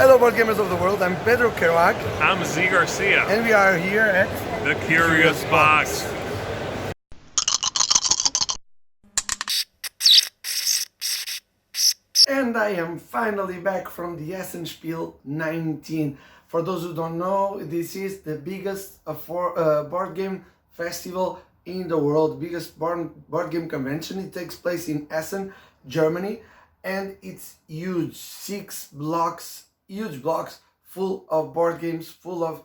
Hello board gamers of the world, I'm Pedro Kerouac I'm Z Garcia, and we are here at the Curious Box. And I am finally back from the Essen Spiel 19. For those who don't know, this is the biggest board game festival in the world, biggest board game convention. It takes place in Essen, Germany, and it's huge, huge blocks full of board games, full of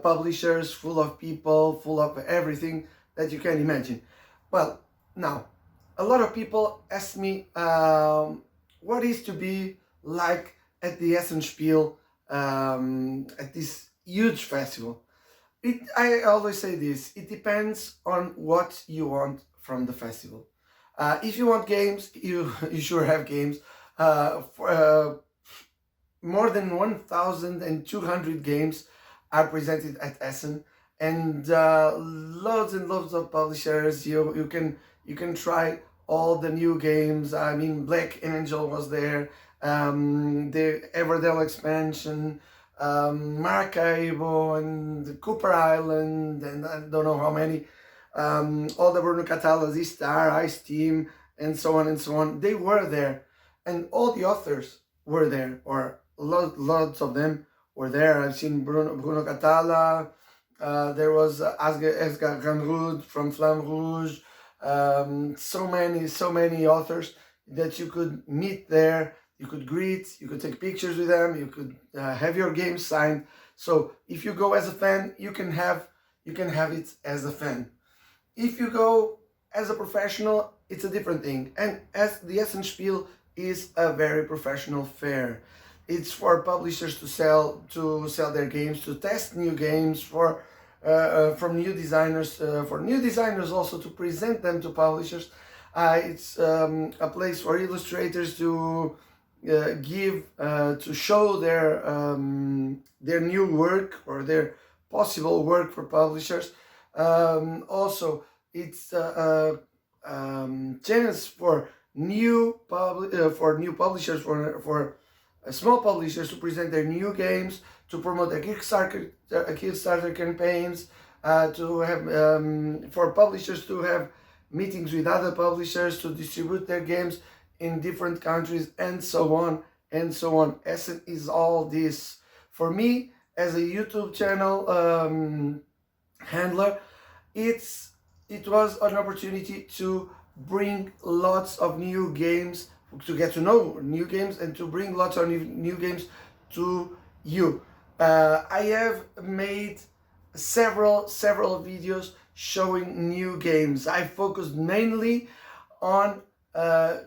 publishers, full of people, full of everything that you can imagine. Well, now, a lot of people ask me what is to be like at the Essen Spiel, at this huge festival. I always say this, it depends on what you want from the festival. If you want games, you sure have games. More than 1,200 games are presented at Essen, and loads and loads of publishers. You can try all the new games. I mean, Black Angel was there, the Everdell expansion, Maracaibo and Cooper Island, and I don't know how many. All the Bruno Catala, Z-Star, Ice Team, and so on and so on. They were there, and all the authors were there, or lots of them were there. I've seen Bruno Catala. There was Esgar Ganrud from Flamme Rouge. So many authors that you could meet there. You could greet, you could take pictures with them, you could have your game signed. So if you go as a fan, you can have it as a fan. If you go as a professional, it's a different thing. And as the Essen Spiel is a very professional fair. It's for publishers to sell their games, to test new games, from new designers, for new designers also to present them to publishers. It's a place for illustrators to to show their new work or their possible work for publishers. Also, it's a chance for new publishers, for small publishers to present their new games, to promote their Kickstarter campaigns, to have for publishers to have meetings with other publishers, to distribute their games in different countries, and so on and so on. Essen is all this. For me, as a YouTube channel handler, it was an opportunity to bring lots of new games, to get to know new games, and to bring lots of new games to you. I have made several videos showing new games. I focused mainly on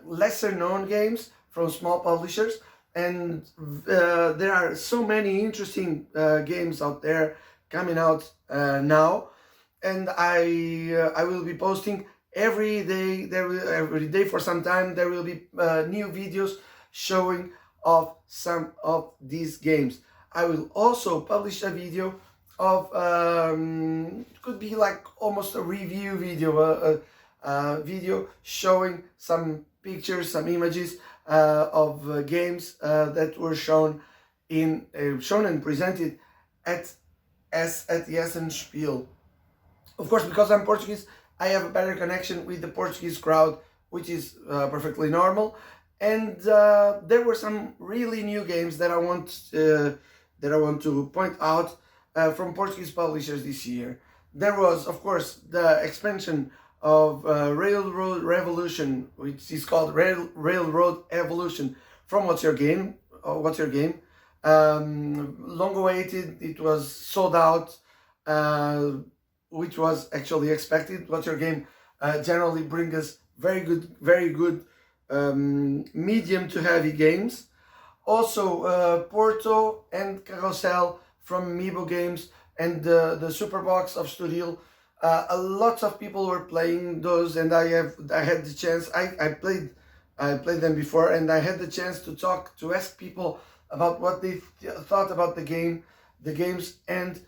lesser known games from small publishers, and there are so many interesting games out there coming out now, and I will be posting every day. Every day for some time there will be new videos showing of some of these games. I will also publish a video of it could be like almost a review video, video showing some pictures, some images of games that were shown and presented at the Essen Spiel. Of course, because I'm Portuguese, I have a better connection with the Portuguese crowd, which is perfectly normal. And there were some really new games that I want to point out from Portuguese publishers this year. There was, of course, the expansion of Railroad Revolution, which is called Railroad Evolution, from What's Your Game? Long awaited. It was sold out, which was actually expected. What's Your Game generally brings us very good medium to heavy games. Also, Porto and Carousel from Amiibo Games, and the Super Box of Studio. A lot of people were playing those, and I had the chance. I played them before, and I had the chance to ask people about what they thought about the games, and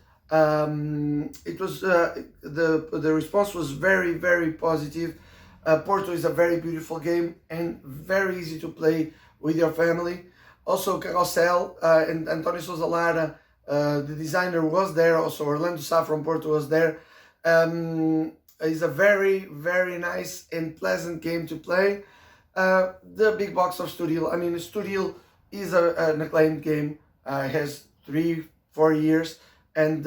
it was the response was very positive. Porto is a very beautiful game and very easy to play with your family. Also Carousel and António Sousa Lara, the designer, was there. Also Orlando Sá from Porto was there. It's a very, very nice and pleasant game to play. The big box of Studio, I mean, Studio is an acclaimed game. Has 3-4 years, and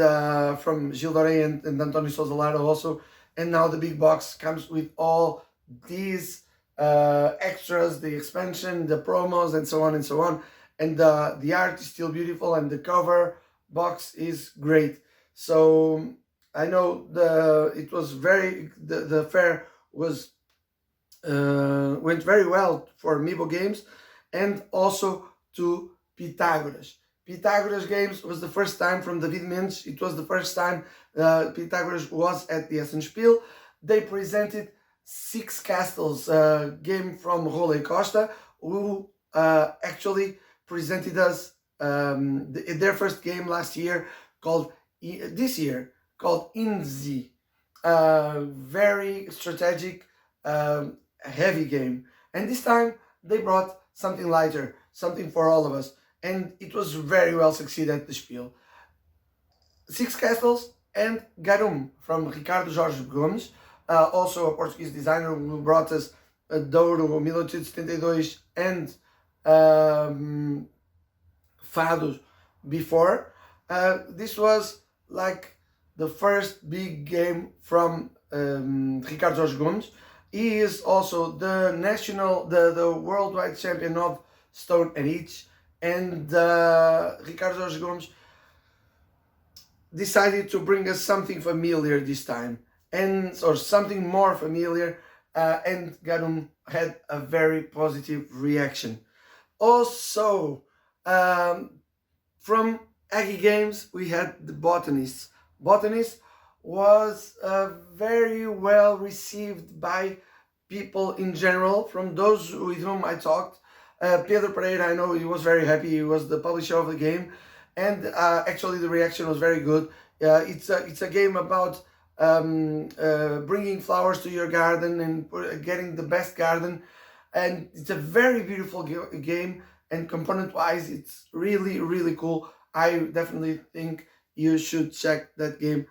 from Gil Doré and António Sousa Lara also. And now the big box comes with all these extras, the expansion, the promos, and so on and so on. And the art is still beautiful, and the cover box is great. So I know it was the fair was went very well for Mibo Games, and also to Pythagoras. Pythagoras Games was the first time from David Mendes. It was the first time Pythagoras was at the Essen Spiel. They presented Six Castles, game from Role Costa, who actually presented us their first game last year, this year called Inzi. Very strategic, heavy game. And this time they brought something lighter, something for all of us. And it was very well succeeded at the Spiel. Six Castles and Garum from Ricardo Jorge Gomes, also a Portuguese designer who brought us Douro 1872 and Fados before. This was like the first big game from Ricardo Jorge Gomes. He is also the worldwide champion of Stone and Each, and Ricardo Jorge Gomes decided to bring us something familiar this time, or something more familiar, and Garum had a very positive reaction. Also, from Aggie Games, we had the Botanists. Botanist was very well received by people in general, from those with whom I talked. Pedro Pereira, I know he was very happy. He was the publisher of the game, and actually the reaction was very good. It's a game about bringing flowers to your garden and getting the best garden, and it's a very beautiful game. And component-wise, it's really, really cool. I definitely think you should check that game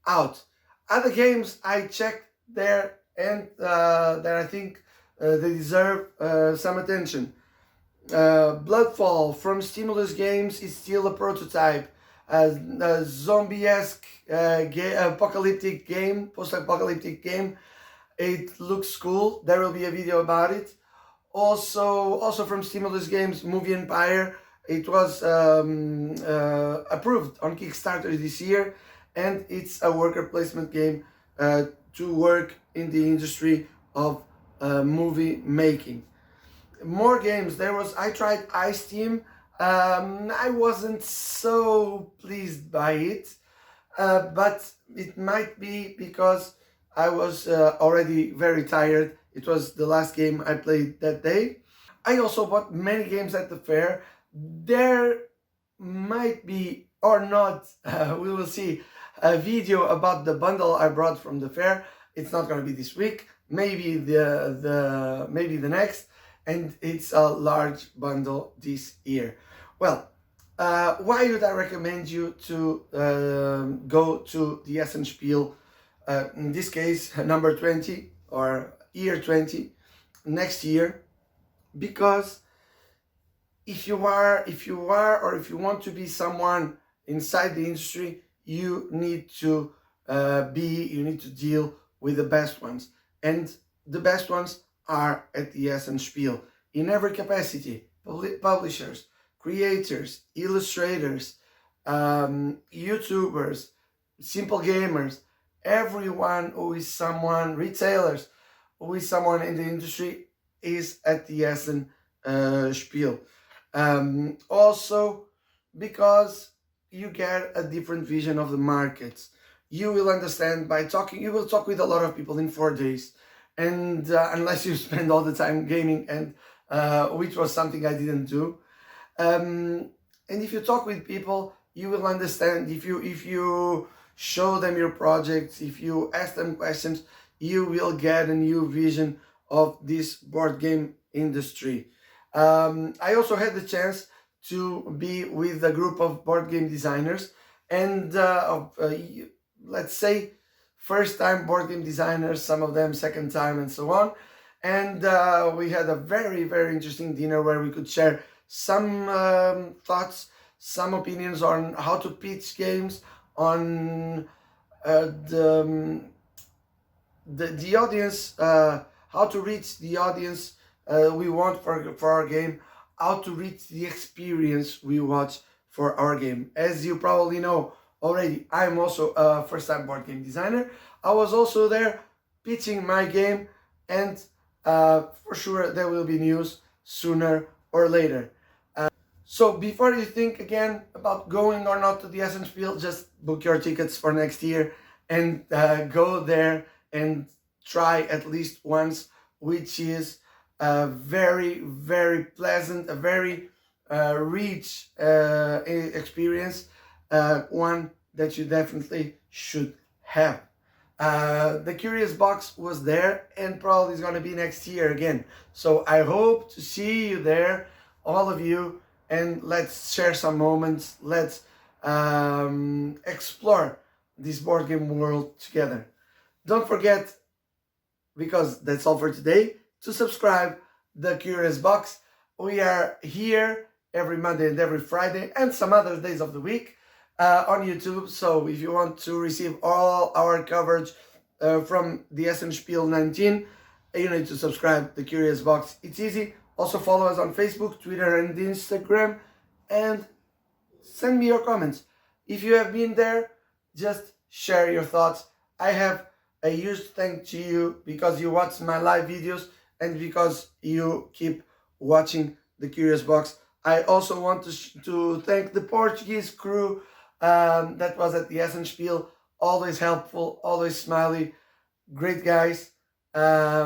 out. Other games I checked there and that I think they deserve some attention. Bloodfall from Stimulus Games is still a prototype. A zombie-esque apocalyptic game, post-apocalyptic game. It looks cool. There will be a video about it. Also from Stimulus Games, Movie Empire. It was approved on Kickstarter this year, and it's a worker placement game to work in the industry of movie making. More games. I tried Ice Team. I wasn't so pleased by it, but it might be because I was already very tired. It was the last game I played that day. I also bought many games at the fair. There might be, or not, we will see, a video about the bundle I brought from the fair. It's not going to be this week, maybe maybe the next, and it's a large bundle this year. Well, why would I recommend you to go to the Essen Spiel, in this case number 20 or year 20 next year? Because if you are or if you want to be someone inside the industry, you need to deal with the best ones, and the best ones are at the Essen Spiel in every capacity: publishers, creators, illustrators, YouTubers, simple gamers, everyone who is someone, retailers who is someone in the industry is at the Essen Spiel. Also, because you get a different vision of the markets. You will understand by talking. You will talk with a lot of people in 4 days, and unless you spend all the time gaming, and which was something I didn't do. And if you talk with people, you will understand. If you show them your projects, if you ask them questions, you will get a new vision of this board game industry. I also had the chance to be with a group of board game designers and let's say first time board game designers, some of them second time and so on. And we had a very, very interesting dinner where we could share some thoughts, some opinions on how to pitch games, on the audience, how to reach the audience we want for our game, how to reach the experience we want for our game. As you probably know already, I'm also a first-time board game designer. I was also there pitching my game, and for sure there will be news sooner or later. So before you think again about going or not to the Essen Spiel, just book your tickets for next year and go there and try at least once, which is a very, very pleasant, a very rich experience, one that you definitely should have. The Curious Box was there and probably is going to be next year again. So I hope to see you there, all of you, and let's share some moments. Let's explore this board game world together. Don't forget, because that's all for today, to subscribe the Curious Box. We are here every Monday and every Friday and some other days of the week on YouTube. So if you want to receive all our coverage from the Essen Spiel 19, you need to subscribe the Curious Box. It's easy. Also follow us on Facebook, Twitter and Instagram, and send me your comments. If you have been there, just share your thoughts. I have a huge thank to you because you watch my live videos and because you keep watching the Curious Box. I also want to thank the Portuguese crew that was at the Essen Spiel. Always helpful, always smiley, great guys. I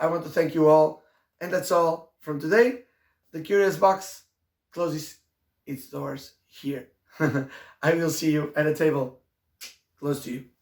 want to thank you all. And that's all from today. The Curious Box closes its doors here. I will see you at a table close to you.